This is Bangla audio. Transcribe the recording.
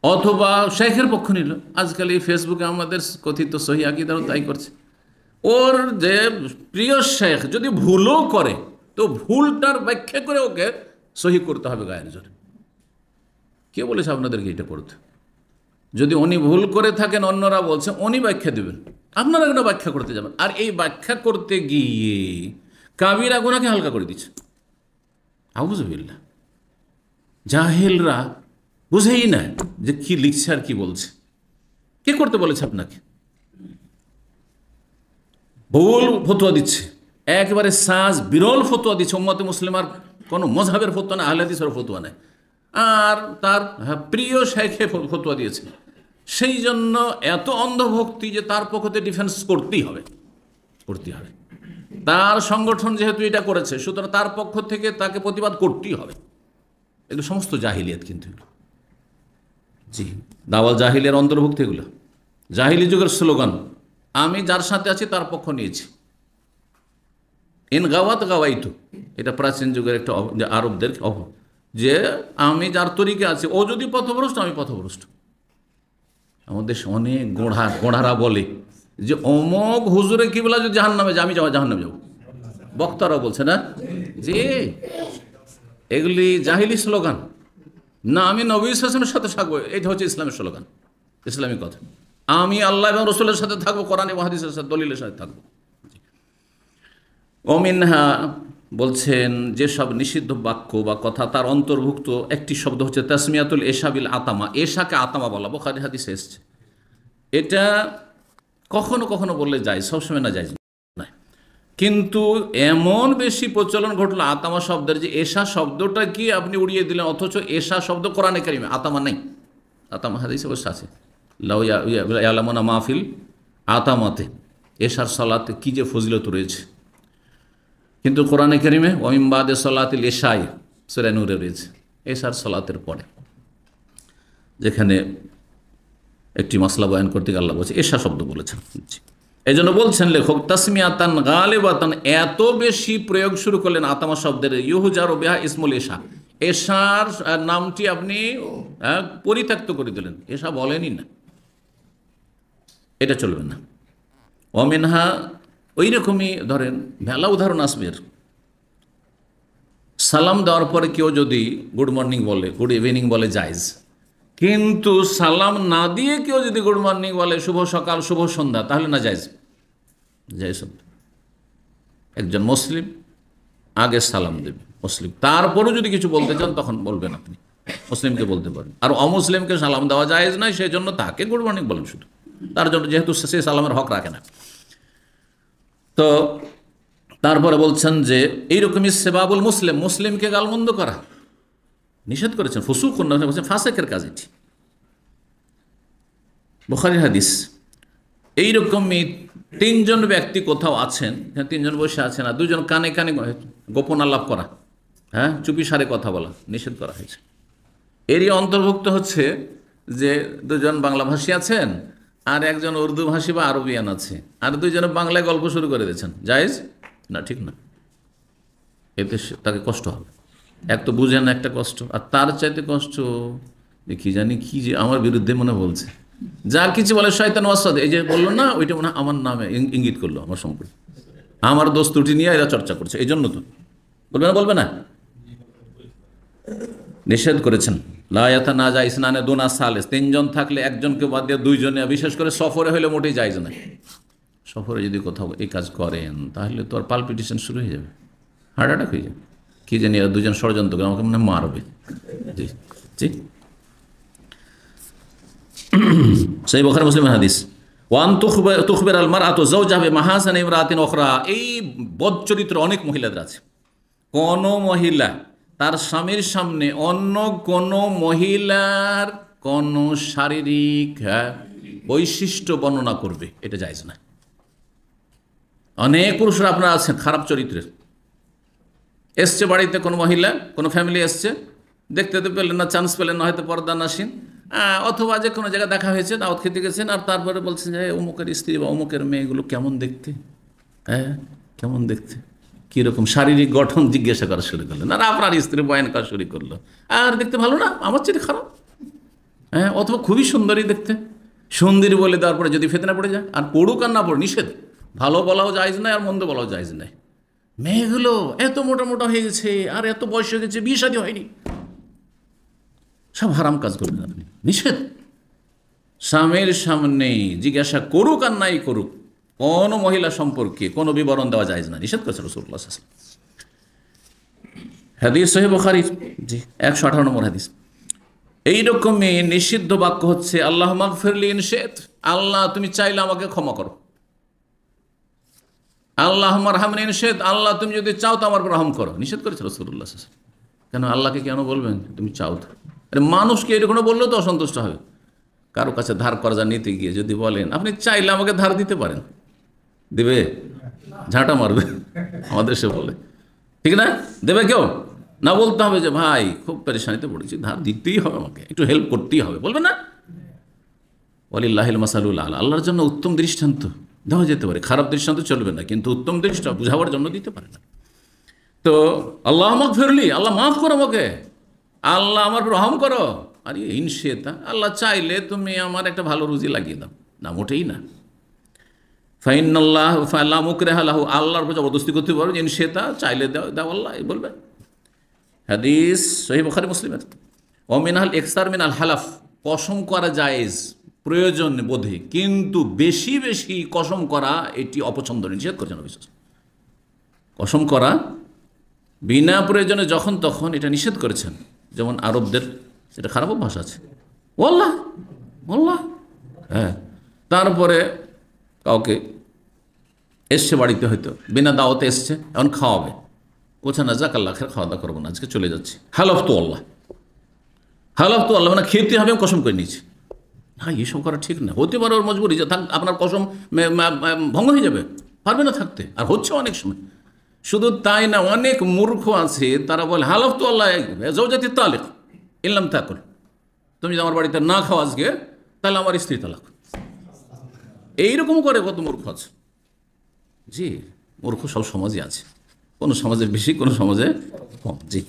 অথবা শেখের পক্ষ নিল। আজকাল এই ফেসবুকে আমাদের কথিত সহি আকীদাও তাই করছে। ওর যে প্রিয় শেখ যদি ভুলও করে তো ভুলটার ব্যাখ্যা করে ওকে সহি করতে হবে গায়ের জোরে। কে বলেছে আপনাদেরকে এটা করতে? যদি উনি ভুল করে থাকেন, অন্যরা বলছে উনি ব্যাখ্যা দেবেন, আপনারা কেন ব্যাখ্যা করতে যাবেন? আর এই ব্যাখ্যা করতে গিয়ে কাবিরা গুনাহকে হালকা করে দিচ্ছে। আউযুবিল্লাহ। জাহেলরা বুঝেই না যে কি লিখছে আর কি বলছে। কে করতে বলেছে আপনাকে? ভুল ফতোয়া দিচ্ছে, একেবারে সাজ বিরল ফতোয়া দিচ্ছে। উম্মতে মুসলিমার কোনো মজহাবের ফতোয়া না, আহলে হাদিসের ফতোয়া নেই। আর তার প্রিয় শেখে ফতোয়া দিয়েছে, সেই জন্য এত অন্ধভক্তি যে তার পক্ষতে ডিফেন্স করতেই হবে, করতেই হবে। তার সংগঠন যেহেতু এটা করেছে, সুতরাং তার পক্ষ থেকে তাকে প্রতিবাদ করতেই হবে। এগুলো সমস্ত জাহিলিয়াত, কিন্তু এগুলো জি দাওয়াল জাহিলিয়ার অন্তর্ভুক্ত। এগুলো জাহিলি যুগের স্লোগান। আমি যার সাথে আছি তার পক্ষ নিয়েছি। ইন গাওয়াত গাওয়াইতু, এটা প্রাচীন যুগের একটা আরবদের যে আমি যার তরিকে আছি, ও যদি পথভ্রষ্ট আমি পথভ্রষ্ট। আমাদের অনেক গোড়ারা বলে যে অমক হুজুরে কিবলা যদি জাহান্নামে যায়, আমি জাহান্নামে যাব। বক্তারা বলছে না যে এগুলি জাহিলি স্লোগান। না, আমি নবী সাল্লাল্লাহু সাথে থাকবো, এটা হচ্ছে ইসলামের স্লোগান, ইসলামিক কথা। আমি আল্লাহ এবং রসুলের সাথে থাকবো, কোরআন এবং হাদিসের সাথে, দলিলের সাথে থাকবো। অমিনহা বলছেন যেসব নিষিদ্ধ বাক্য বা কথা, তার অন্তর্ভুক্ত একটি শব্দ হচ্ছে তাসমিয়াতুল এশা বিল আতামা। এশাকে আতামা বলা, বুখারী হাদিসে এসেছে। এটা কখনো কখনো বললে যায়, সবসময় না যায় না। কিন্তু এমন বেশি প্রচলন ঘটলো আতামা শব্দের যে এশা শব্দটা কি আপনি উড়িয়ে দিলেন, অথচ এশা শব্দ কোরআনে কারিমে, আতামা নেই। আতামা হাদিসে অবশ্য আছে, লাউ ইয়ালামুনা মাহফিল আতামাতে, এশার সালাতে কি যে ফজিলত রয়েছে। কিন্তু কোরআনে কারিমে ওমিন বাদে সালাতিল এশায় সূরা নূরে রয়েছে, এশার সালাতের পরে, যেখানে একটি মাসলা বয়ান করতে গিয়ে আল্লাহ বলছে এশা শব্দ বলেছেন। এই জন্য বলছেন লেখক তাসমিয়াতান গালিবাতান, এত বেশি প্রয়োগ শুরু করলেন আতামা শব্দের, ইউহজারু বিহা ইসমুল এশা, এশার নামটি আপনি পরিত্যক্ত করে দিলেন, এশা বলেনই না, এটা চলবে না। অমিনহা ওই রকমই ধরেন মেলা উদাহরণ আসবে। সালাম দেওয়ার পরে কেউ যদি গুড মর্নিং বলে, গুড ইভিনিং বলে জায়েজ, কিন্তু সালাম না দিয়ে কেউ যদি গুড মর্নিং বলে, শুভ সকাল শুভ সন্ধ্যা, তাহলে না জায়েজ, জায়েজ হবে। একজন মুসলিম আগে সালাম দেবে, মুসলিম, তারপরেও যদি কিছু বলতে চান তখন বলবেন, আপনি মুসলিমকে বলতে পারেন। আর অমুসলিমকে সালাম দেওয়া জায়েজ নয়, সেই জন্য তাকে গুড মর্নিং বলেন শুধু, তার জন্য, যেহেতু সে সালামের হক রাখে না। তো তারপরে বলছেন যে এইরকমই সেবাবুল মুসলিম, মুসলিমকে গালমন্দ করা নিষেধ করেছেন, ফুসুক বলছেন, ফাসেকের কাজ এটি, বুখারী হাদিস। এইরকমই তিনজন ব্যক্তি কোথাও আছেন, তিনজন বসে আছেন, আর দুজন কানে কানে গোপন আলাপ করা, হ্যাঁ, চুপি সারে কথা বলা নিষেধ করা হয়েছে। এরই অন্তর্ভুক্ত হচ্ছে যে দুজন বাংলাভাষী আছেন আর একজন উর্দু ভাষী বা আরবিয়ান আছে, আর দুইজনে বাংলায় গল্প শুরু করে দিয়েছেন, জায়েজ না, ঠিক না। এতে তাকে কষ্ট হবে, এক তো বুঝেন না একটা কষ্ট, আর তার চাইতে কষ্ট কি জানি কি যে আমার বিরুদ্ধে মনে বলছে, যা কিছু বলে শয়তান ওয়াসওয়াস, এই যে বললো না, ওইটা মনে আমার নামে ইঙ্গিত করলো, আমার সম্পর্কে, আমার দোষ ত্রুটি নিয়ে এরা চর্চা করছে, এই জন্য তো বলবে না, বলবে না, নিষেধ করেছেন। লায়াতা না যায় ইসনানে দুনা সালেস, তিনজন থাকলে একজনকে বাদ দিয়ে দুইজনে, বিশেষ করে সফরে হলে মোটেই জায়েজ না। সফরে যদি কোথাও এই কাজ করেন তাহলে তো আর পালপিটেশন শুরু হয়ে যাবে, হার্ট অ্যাটাক হয়ে যাবে, কি জানি আর দুজন ষড়যন্ত্র করে আমাকে মনে মারবে। জি জি, সেই বুখারী মুসলিম হাদিস। ওয়ান তুখবির আল মারআতু যাওজাহা বিমাহাসিন ইমরাতিন উখরা, এই বদচরিত্র অনেক মহিলাদের আছে। কোন মহিলা তার স্বামীর সামনে অন্য কোন মহিলার কোন শারীরিক বৈশিষ্ট্য বর্ণনা করবে, এটা জায়েজ না। অনেক পুরুষরা আপনারা আছেন খারাপ চরিত্রের, এসছে বাড়িতে কোনো মহিলা, কোনো ফ্যামিলি এসছে, দেখতে তো পেলেন না, চান্স পেলেন না, হয়তো পর্দা নাসিন, অথবা যে কোনো জায়গায় দেখা হয়েছে, দাওয়াত খেতে গেছেন, আর তারপরে বলছেন যে অমুকের স্ত্রী বা অমুকের মেয়েগুলো কেমন দেখতে, হ্যাঁ কেমন দেখতে, কীরকম শারীরিক গঠন জিজ্ঞাসা করা শুরু করলেন, আর আপনার স্ত্রী বয়ান করা শুরু করলো, আর দেখতে ভালো না, আমার চেয়ে খারাপ, হ্যাঁ, অথবা খুবই সুন্দরী দেখতে, সুন্দরী বলে তারপরে যদি ফিতনা পড়ে যায়, আর পড়ুক আর না পড়ুক নিষেধ, ভালো বলাও জায়েজ নাই আর মন্দ বলাও জায়েজ নাই। মেয়েগুলো এত মোটা মোটা হয়ে গেছে আর এত বয়স হয়ে গেছে, বিয়ে শাদী হয়নি, সব হারাম কাজ করবেন আপনি, নিষেধ। স্বামীর সামনে জিজ্ঞাসা করুক আর নাই করুক, কোন মহিলা সম্পর্কে কোনো বিবরণ দেওয়া যায় না, নিষেধ করেছে রাসূলুল্লাহ সাল্লাল্লাহু আলাইহি ওয়াসাল্লাম। হাদিস সহিহ বুখারী, জি 118 নম্বর হাদিস। এইরকমই নিষিদ্ধ বাক্য হচ্ছে আল্লাহ মাগফিরলি ইন শিত, আল্লাহ তুমি চাইলে আমাকে ক্ষমা করো। আল্লাহ মারহামনি ইন শিত, আল্লাহ তুমি যদি চাও তো আমার উপর রহম করো, নিষেধ করেছে রাসূলুল্লাহ সাল্লাল্লাহু আলাইহি ওয়াসাল্লাম। কেন আল্লাহকে কেন বলবেন তুমি চাও তো? আরে মানুষকে এরকম বললেও তো অসন্তুষ্ট হবে। কারো কাছে ধার কর্জা নিতে গিয়ে যদি বলেন আপনি চাইলে আমাকে ধার দিতে পারেন, দেবে? ঝাঁটা মারবে, আমাদের সে বলে, ঠিক না? দেবে কেউ? না, বলতে হবে যে ভাই খুব পেরেশানিতে পড়েছি, ধার দিতেই হবে, আমাকে একটু হেল্প করতেই হবে, বলবে না? ওয়ালিল্লাহিল মাসালুল আলা, আল্লাহর জন্য উত্তম দৃষ্টান্ত দেওয়া যেতে পারে, খারাপ দৃষ্টান্ত চলবে না, কিন্তু উত্তম দৃষ্টান্ত বুঝাবার জন্য দিতে পারে না। তো আল্লাহ মাগফিরলি, আল্লাহ মাফ করো আমাকে, আল্লাহ আমার রহম করো। আরে ইনশেতা, আল্লাহ চাইলে তুমি আমার একটা ভালো রুজি লাগিয়ে দাও, না মোটেই না। ফাইনাল্লাহ ফালা মুকরিহা লাহু, আল্লাহর উপর জবরদস্তি করতে পারো, ইনশেতা চাইলে দাও দাও আল্লাহ বলবে। হাদিস সহিহ বুখারী মুসলিমের। ও মিনাল ইকসার মিনাল হালাফ, কসম করা জায়েজ প্রয়োজন বোধে, কিন্তু বেশি বেশি কসম করা এটি অপছন্দনীয়, নিষেধ করেছেন নবী সাল্লাল্লাহু আলাইহি ওয়াসাল্লাম। কসম করা বিনা প্রয়োজনে যখন তখন এটা নিষেধ করেছেন। যেমন আরবদের এটা খারাপ অভ্যাস আছে, ওয়াল্লাহ ওয়াল্লাহ, হ্যাঁ। তারপরে কাউকে এসছে বাড়িতে, হয়তো বিনা দাওয়াতে এসছে, এখন খাওয়াবে, বলছে না যাক আল্লাহ খাওয়া দাওয়া করবো না, আজকে চলে যাচ্ছি, হালাফ তো আল্লাহ, হালাফ তো আল্লাহ, মানে খেতে হবে, আমি কসম করে নিয়েছি। হ্যাঁ, এইসব করা ঠিক না। হতে পারে ওর মজবুরি যে থাক, আপনার কসম ভঙ্গ হয়ে যাবে, পারবে না থাকতে, আর হচ্ছে অনেক সময়। শুধু তাই না, অনেক মূর্খ আছে, তারা বলে হালাফ তো আল্লাহ জাওজাতি তালিক ইল্লাম তাকুল, তুমি যদি আমার বাড়িতে না খাও আজকে, তাহলে আমার স্ত্রী তালাক। এইরকম করে কত মূর্খ আছে। জি, মূর্খ সব সমাজে আছে, কোনো সমাজে বেশি, কোনো সমাজে কম। জি।